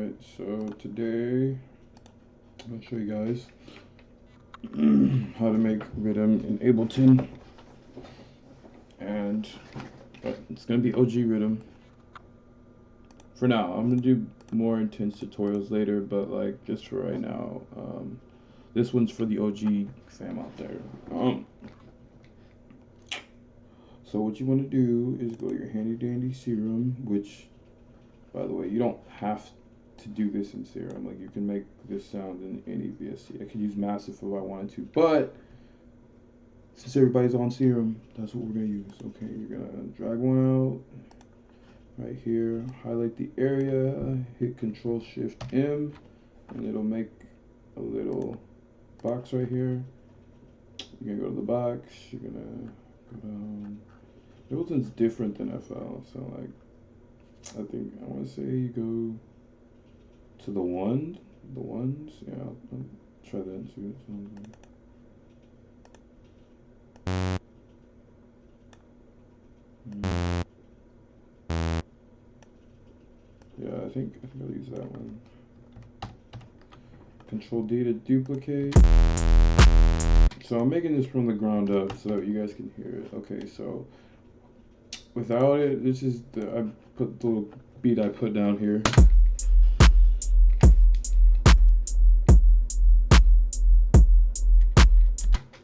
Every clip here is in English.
Alright, so today I'll show you guys how to make riddim in Ableton, and it's gonna be OG riddim for now. I'm gonna do more intense tutorials later, but like just for right now, this one's for the OG fam out there. So what you want to do is go to your handy dandy serum, which, by the way, you don't have to do this in serum. Like, you can make this sound in any VST. I could use massive if I wanted to, but since everybody's on serum, that's what we're gonna use. Okay, you're gonna drag one out right here, highlight the area, hit Control Shift M, and it'll make a little box right here. You're gonna go to the box, you're gonna go down. Ableton's different than FL, so like, I think I want to say you go to the ones. Yeah, I'll try that and see what it sounds like. Yeah, I think I'll use that one. Control D to duplicate. So I'm making this from the ground up so that you guys can hear it. Okay, so without it, this is I put the little beat I put down here.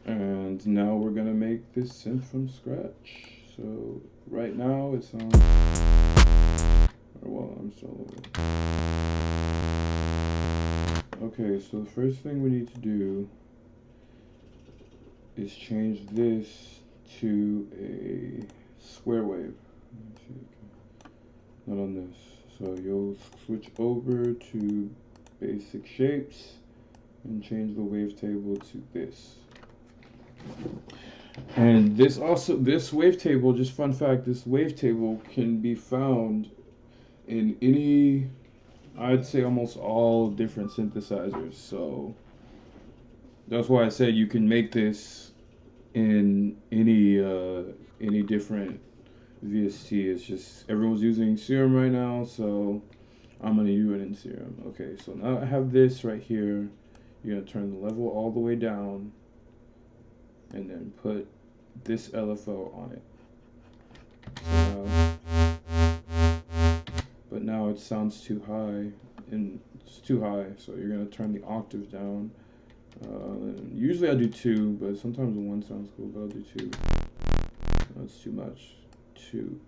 And now we're gonna make this synth from scratch. So right now it's on, well, I'm still okay, so the first thing we need to do is change this to a square wave. Not on this. So you'll switch over to basic shapes and change the wavetable to this. And this wavetable, just fun fact, this wavetable can be found in any, I'd say almost all different synthesizers. So that's why I said you can make this in any different VST. It's just everyone's using serum right now, so I'm gonna do it in serum. Okay, so now I have this right here. You're gonna turn the level all the way down and then put this LFO on it. But now it sounds too high, and it's too high, so you're gonna turn the octave down. Usually I do 2, but sometimes 1 sounds cool, but I'll do 2. That's too much. 2.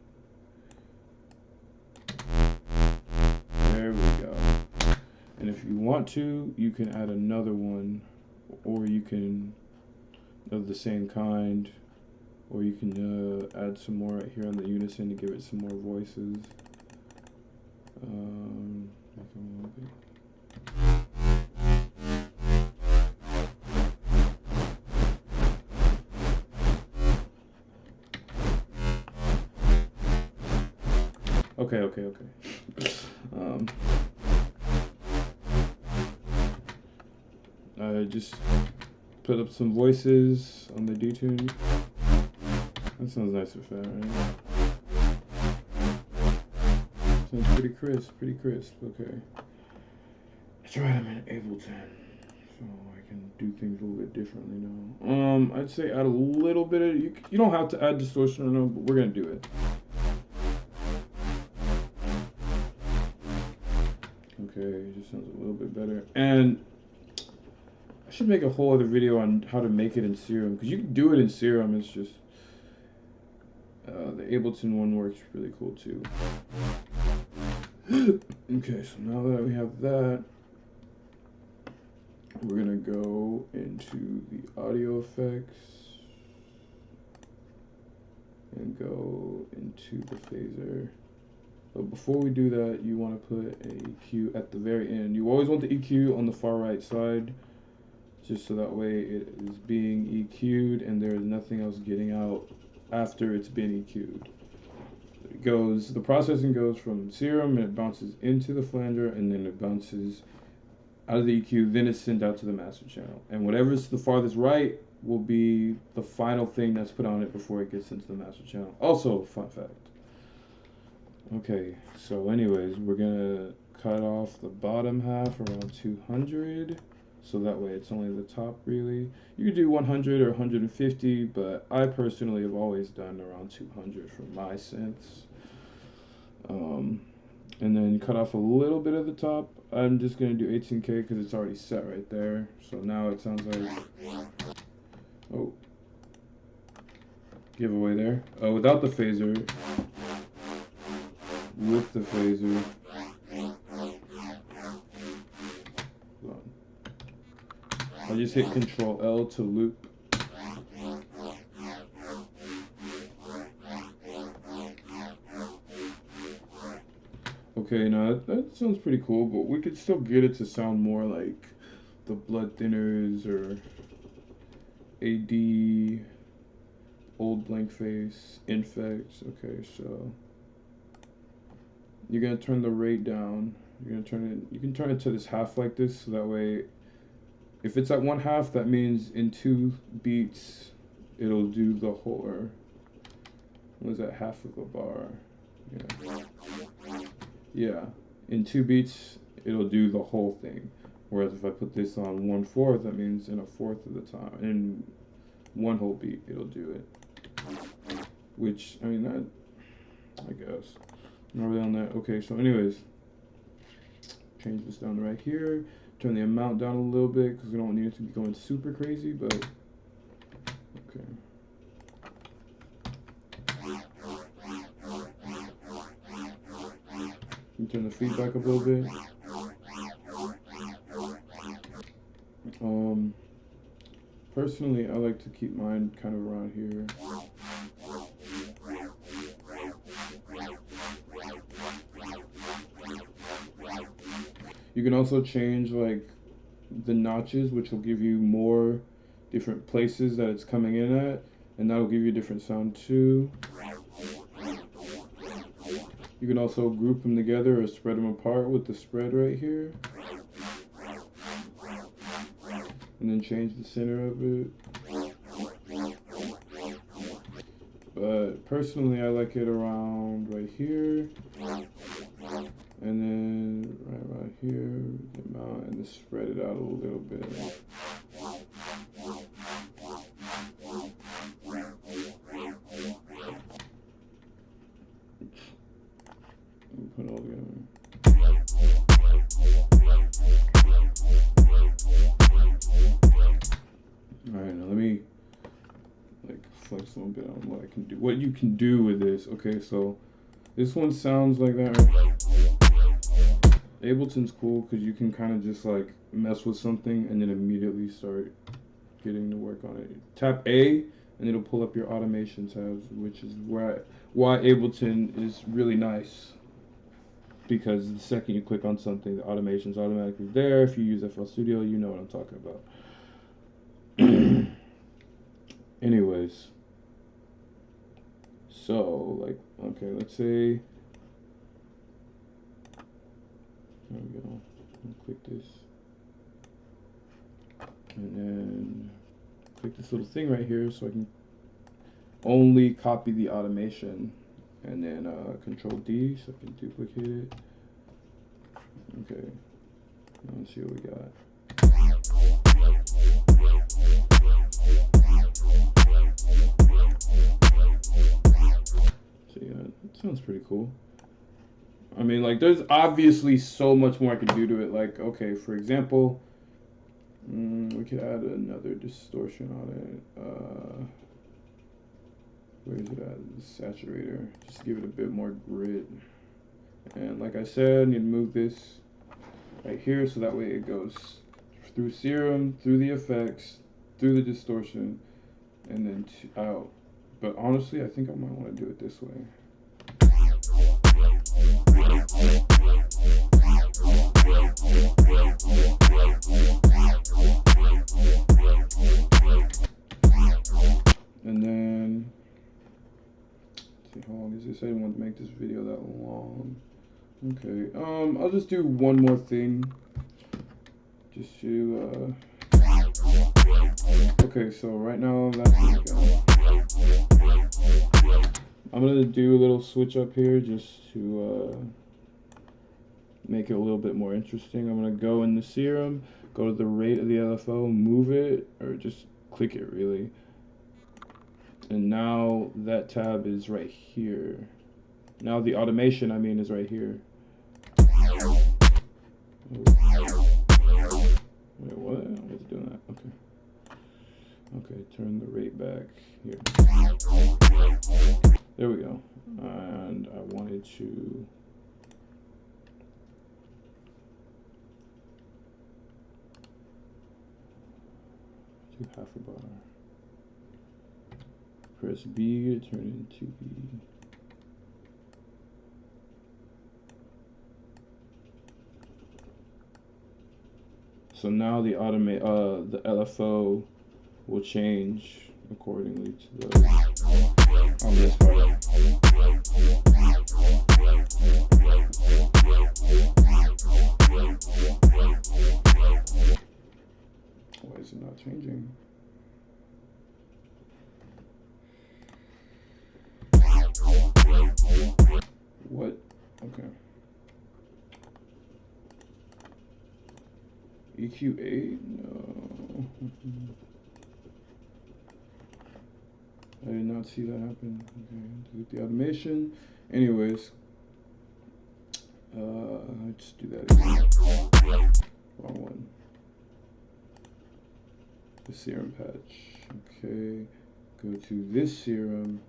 There we go. And if you want to, you can add another one, or you can of the same kind, or you can add some more right here on the unison to give it some more voices. Okay. I just put up some voices on the detune. That sounds nice and fat, right? Sounds pretty crisp, okay. That's right, I'm in Ableton, so I can do things a little bit differently now. I'd say add a little bit of, you don't have to add distortion or no, but we're gonna do it. Okay, it just sounds a little bit better. And I should make a whole other video on how to make it in serum, because you can do it in serum. It's just the Ableton one works really cool too. Okay, so now that we have that, we're gonna go into the audio effects and go into the phaser. But before we do that, you want to put a EQ at the very end. You always want the EQ on the far right side, just so that way it is being EQ'd and there is nothing else getting out after it's been EQ'd. The processing goes from serum, and it bounces into the flanger, and then it bounces out of the EQ, then it's sent out to the master channel. And whatever's the farthest right will be the final thing that's put on it before it gets into the master channel. Also, fun fact. Okay, so anyways, we're gonna cut off the bottom half around 200, so that way it's only the top really. You could do 100 or 150, but I personally have always done around 200 for my synths. And then cut off a little bit of the top. I'm just gonna do 18K because it's already set right there. So now it sounds like, oh, giveaway there. Without the phaser, with the phaser. I just hit Control L to loop. Okay, now that sounds pretty cool, but we could still get it to sound more like the bloodthinnerz or AD, old blankface, infekt. Okay, so you're gonna turn the rate down. You're gonna turn it. You can turn it to this half like this, so that way, if it's at 1/2, that means in 2 beats, it'll do the whole. Or was that half of a bar? Yeah. Yeah, in 2 beats, it'll do the whole thing. Whereas if I put this on 1/4, that means in 1/4 of the time, in 1 whole beat, it'll do it. Which, I mean, that, I guess. Not really on that. Okay, so anyways, change this down to right here. Turn the amount down a little bit because we don't need it to be going super crazy, but okay. You turn the feedback up a little bit. Personally, I like to keep mine kind of around here. You can also change like the notches, which will give you more different places that it's coming in at, and that'll give you a different sound too. You can also group them together or spread them apart with the spread right here. And then change the center of it. But personally, I like it around right here. And then right here, the amount, and then spread it out a little bit. Put it all together. Alright, now let me like flex a little bit on what I can do. What you can do with this. Okay, so this one sounds like that. Ableton's cool because you can kind of just like mess with something and then immediately start getting to work on it. Tap A and it'll pull up your automation tabs, which is why Ableton is really nice. Because the second you click on something, the automation's automatically there. If you use FL Studio, you know what I'm talking about. Anyways, so like, okay, let's say, there we go. I'll click this, and then click this little thing right here, so I can only copy the automation. And then Control D, so I can duplicate it. Okay, now let's see what we got. So yeah, it sounds pretty cool. I mean, like, there's obviously so much more I could do to it. Like, okay, for example, we could add another distortion on it. Where is it at? The saturator. Just give it a bit more grit. And like I said, I need to move this right here so that way it goes through serum, through the effects, through the distortion, and then out. But honestly, I think I might want to do it this way. And then, how long is this? I didn't want to make this video that long. Okay, I'll just do one more thing. Just to, okay, so right now, that's what we got. I'm gonna do a little switch up here just to, make it a little bit more interesting, I'm going to go in the serum, go to the rate of the LFO, move it, or just click it really. And now that tab is right here. Now the automation, I mean, is right here. Wait, what? I was doing that. Okay. Okay, turn the rate back here. There we go. And I wanted to do half a bar. Press B to turn into B. So now the the LFO will change accordingly to the on this part. Why is it not changing? What? Okay. EQ8? No. I did not see that happen. Okay, delete the automation. Anyways, let's do that again. Wrong one. The serum patch. Okay, go to this serum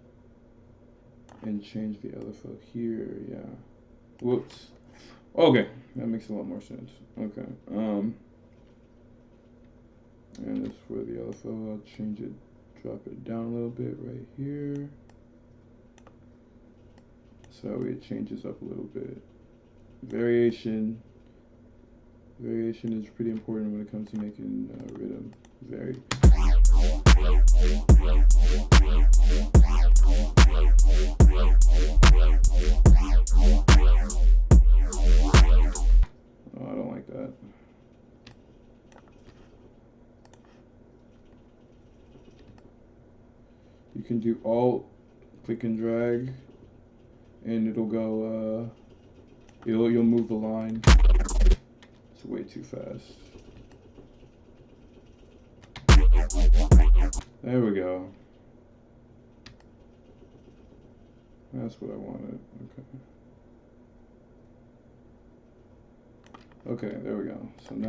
and change the LFO here. Yeah. Whoops. Okay, that makes a lot more sense. Okay. And as for the LFO, I'll change it, drop it down a little bit right here. So that way it changes up a little bit. Variation is pretty important when it comes to making riddim. Vary. Oh, I don't like that. You can do Alt, click and drag, and it'll go, you'll move the line. It's way too fast. There we go. That's what I wanted. Okay. Okay, there we go. So now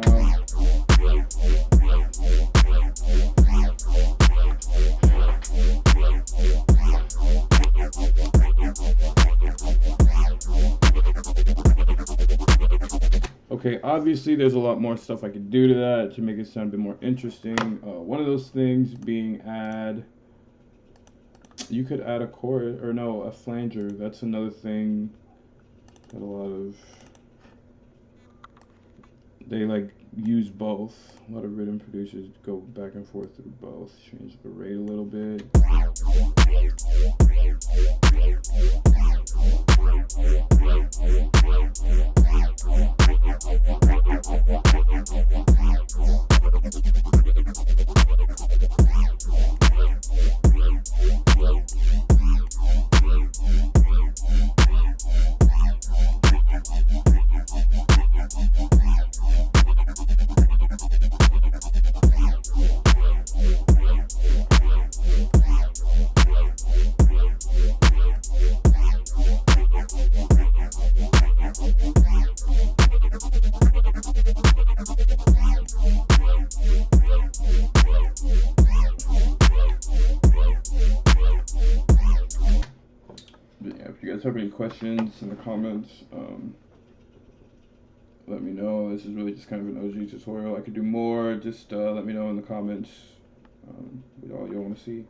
okay, obviously there's a lot more stuff I could do to that to make it sound a bit more interesting. One of those things being you could add a chorus, or no, a flanger. That's another thing that a lot of, they like use both. A lot of riddim producers go back and forth through both. Change the rate a little bit. If you guys have any questions in the comments, let me know. This is really just kind of an OG tutorial. I could do more. Just let me know in the comments what all you want to see.